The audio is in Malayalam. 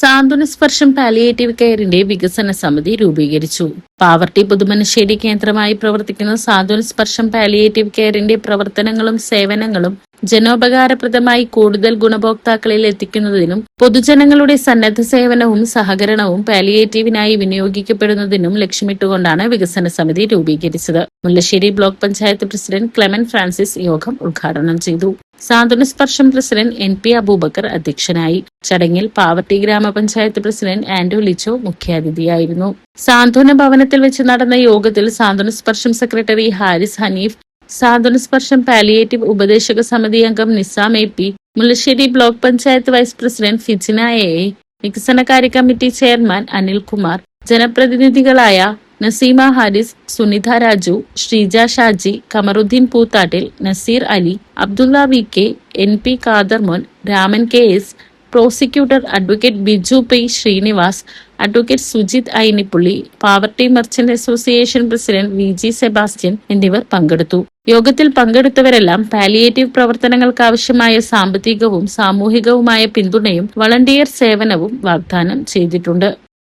സാന്ത്വന സ്പർശം പാലിയേറ്റീവ് കെയറിന്റെ വികസന സമിതി രൂപീകരിച്ചു. പാവർട്ടി പുതുമനശ്ശേരി കേന്ദ്രമായി പ്രവർത്തിക്കുന്ന സാന്ത്വന സ്പർശം പാലിയേറ്റീവ് കെയറിന്റെ പ്രവർത്തനങ്ങളും സേവനങ്ങളും ജനോപകാരപ്രദമായി കൂടുതൽ ഗുണഭോക്താക്കളിൽ എത്തിക്കുന്നതിനും പൊതുജനങ്ങളുടെ സന്നദ്ധ സേവനവും സഹകരണവും പാലിയേറ്റീവിനായി വിനിയോഗിക്കപ്പെടുന്നതിനും ലക്ഷ്യമിട്ടുകൊണ്ടാണ് വികസന സമിതി രൂപീകരിച്ചത്. Mullassery block panchayat president ക്ലെമൻ Francis യോഗം ഉദ്ഘാടനം ചെയ്തു. സാന്ത്വന സ്പർശം പ്രസിഡന്റ് NP അബൂബക്കർ അധ്യക്ഷനായി. ചടങ്ങിൽ പാവർട്ടി ഗ്രാമപഞ്ചായത്ത് പ്രസിഡന്റ് ആൻഡോ ലിച്ചോ മുഖ്യാതിഥിയായിരുന്നു. സാന്ത്വന ഭവനത്തിൽ വെച്ച് നടന്ന യോഗത്തിൽ സാന്ത്വന സ്പർശം സെക്രട്ടറി ഹാരിസ് ഹനീഫ്, സാന്ത്വന സ്പർശം പാലിയേറ്റീവ് ഉപദേശക സമിതി അംഗം Nizam AP, Mullassery block panchayat vice president Fijina AA, വികസനകാര്യ കമ്മിറ്റി ചെയർമാൻ അനിൽകുമാർ, ജനപ്രതിനിധികളായ Naseema Haris, Sunitha Raju, Sreeja Shaji, Kamaruddin Poothattil, Naseer Ali, Abdulla VK, NP Khadermon, Raman KS, prosecutor advocate Biju P Srinivas, advocate Sujith Ainippully, poverty merchant association president VG Sebastian എന്നിവർ പങ്കെടുത്തു. യോഗത്തിൽ പങ്കെടുത്തവരെല്ലാം പാലിയേറ്റീവ് പ്രവർത്തനങ്ങൾക്കാവശ്യമായ സാമ്പത്തികവും സാമൂഹികവുമായ പിന്തുണയും വളണ്ടിയർ സേവനവും വാഗ്ദാനം ചെയ്തിട്ടുണ്ട്.